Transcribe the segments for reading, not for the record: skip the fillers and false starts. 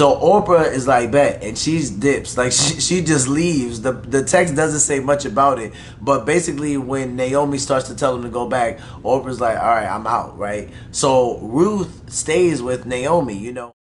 So Orpah is like, bet, and she dips. Like, she just leaves. The text doesn't say much about it, but basically when Naomi starts to tell him to go back, Orpah's like, all right, I'm out, right? So Ruth stays with Naomi, you know.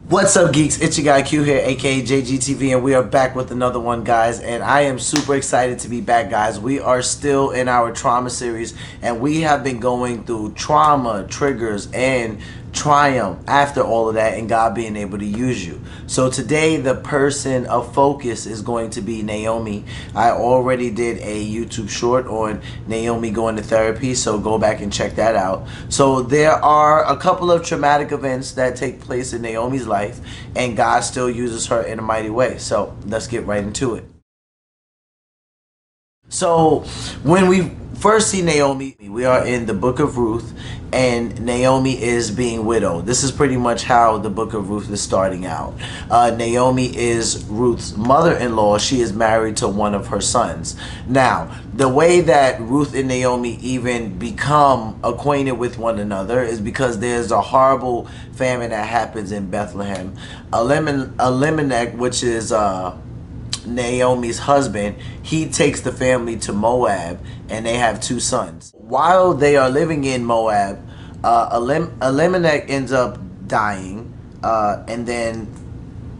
What's up, geeks? It's your guy Q here, aka JGTV, and we are back with another one, guys. And I am super excited to be back, guys. We are still in our trauma series, and we have been going through trauma, triggers, and triumph after all of that, and God being able to use you. So today, the person of focus is going to be Naomi. I already did a YouTube short on Naomi going to therapy, so go back and check that out. So there are a couple of traumatic events that take place in Naomi's life, and God still uses her in a mighty way. So let's get right into it. So when we first see Naomi, we are in the book of Ruth, and Naomi is being widowed. This is pretty much how the book of Ruth is starting out. Naomi is Ruth's mother-in-law. She is married to one of her sons. Now, the way that Ruth and Naomi even become acquainted with one another is because there's a horrible famine that happens in Bethlehem. Elimelech, which is Naomi's husband, he takes the family to Moab, and they have two sons. While they are living in Moab, Elimelech ends up dying, and then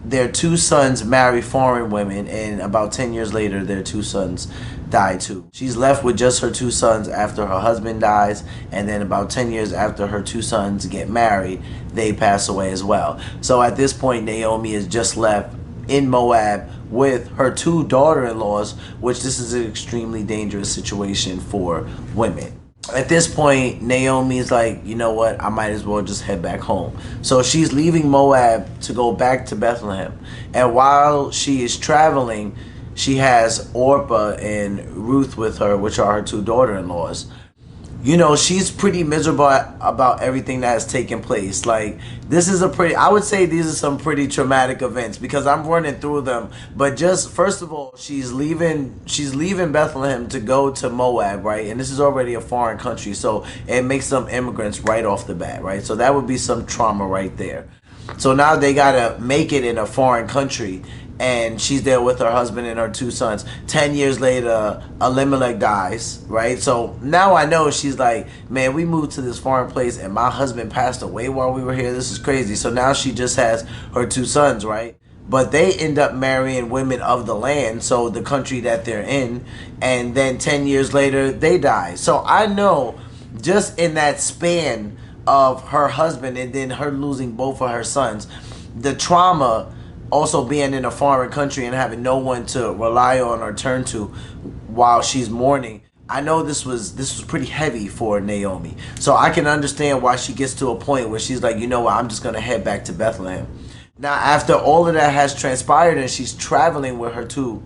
their two sons marry foreign women, and about 10 years later their two sons die too. She's left with just her two sons after her husband dies, and then about 10 years after her two sons get married, they pass away as well. So at this point, Naomi is just left in Moab with her two daughter-in-laws, which this is an extremely dangerous situation for women. At this point, Naomi's like, you know what, I might as well just head back home. So she's leaving Moab to go back to Bethlehem. And while she is traveling, she has Orpah and Ruth with her, which are her two daughter-in-laws. You know, she's pretty miserable about everything that has taken place. Like, this is I would say these are some pretty traumatic events because I'm running through them. But just, first of all, she's leaving Bethlehem to go to Moab, right? And this is already a foreign country, so it makes them immigrants right off the bat, right? So that would be some trauma right there. So now they gotta make it in a foreign country, and she's there with her husband and her two sons. 10 years later, Elimelech dies, right? So now I know she's like, man, we moved to this foreign place and my husband passed away while we were here. This is crazy. So now she just has her two sons, right? But they end up marrying women of the land, so the country that they're in, and then 10 years later, they die. So I know just in that span of her husband and then her losing both of her sons, the trauma, also being in a foreign country and having no one to rely on or turn to while she's mourning, I know this was pretty heavy for Naomi. So I can understand why she gets to a point where she's like, you know what, I'm just going to head back to Bethlehem. Now, after all of that has transpired and she's traveling with her two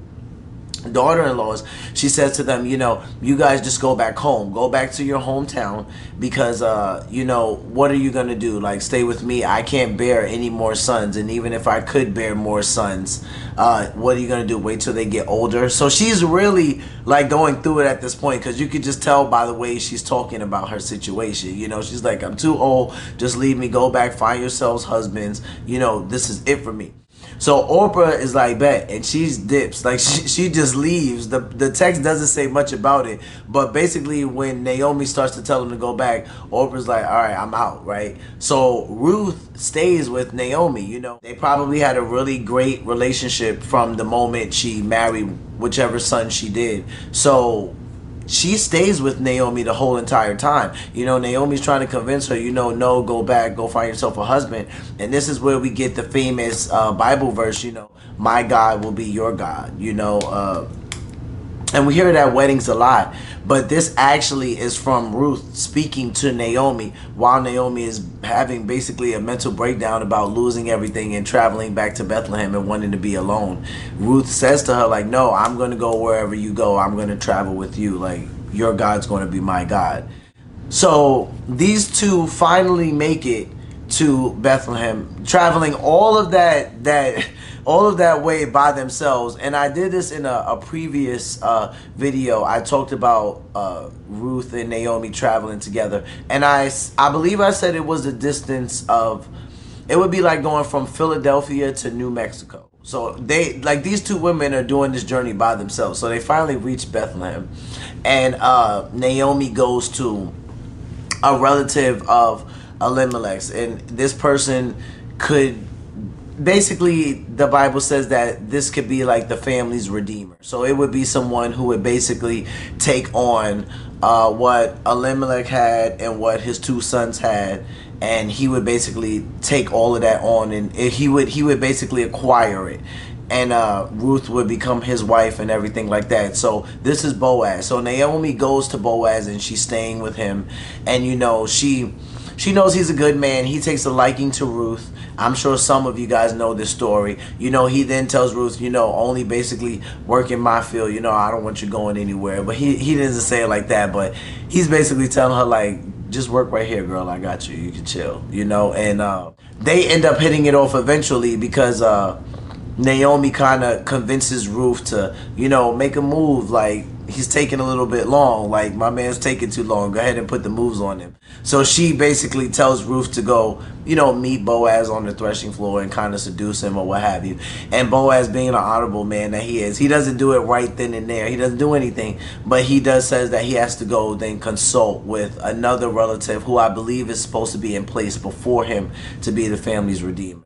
daughter-in-laws, she says to them, you guys just go back home, go back to your hometown, because what are you gonna do? Like, stay with me? I can't bear any more sons, and even if I could bear more sons, what are you gonna do? Wait till they get older? So she's really like going through it at this point, because you could just tell by the way she's talking about her situation. She's like, I'm too old, just leave me, go back, find yourselves husbands, this is it for me. So Oprah is like, bet, and she dips. Like, she just leaves. The text doesn't say much about it, but basically when Naomi starts to tell him to go back, Oprah's like, all right, I'm out, right? So Ruth stays with Naomi. They probably had a really great relationship from the moment she married whichever son she did. So she stays with Naomi the whole entire time. Naomi's trying to convince her, no, go back, go find yourself a husband. And this is where we get the famous Bible verse, my God will be your God, and we hear it at weddings a lot. But this actually is from Ruth speaking to Naomi while Naomi is having basically a mental breakdown about losing everything and traveling back to Bethlehem and wanting to be alone. Ruth says to her, like, no, I'm going to go wherever you go. I'm going to travel with you. Like, your God's going to be my God. So these two finally make it to Bethlehem, traveling all of that way by themselves. And I did this in a previous video. I talked about Ruth and Naomi traveling together, and I believe I said it was a distance of, it would be like going from Philadelphia to New Mexico. So these two women are doing this journey by themselves. So they finally reach Bethlehem, and Naomi goes to a relative of Elimelech's, and this person could basically, the Bible says that this could be like the family's redeemer. So it would be someone who would basically take on what Elimelech had and what his two sons had, and he would basically take all of that on, and he would basically acquire it, and Ruth would become his wife and everything like that. So this is Boaz. So Naomi goes to Boaz and she's staying with him, and she knows he's a good man. He takes a liking to Ruth. I'm sure some of you guys know this story. He then tells Ruth, only basically work in my field. I don't want you going anywhere. But he doesn't say it like that. But he's basically telling her, like, just work right here, girl. I got you. You can chill, And they end up hitting it off eventually, because Naomi kind of convinces Ruth to, make a move. Like, he's taking a little bit long. Like, my man's taking too long. Go ahead and put the moves on him. So she basically tells Ruth to go, meet Boaz on the threshing floor and kind of seduce him or what have you. And Boaz, being an honorable man that he is, he doesn't do it right then and there. He doesn't do anything. But he says that he has to go then consult with another relative who I believe is supposed to be in place before him to be the family's redeemer.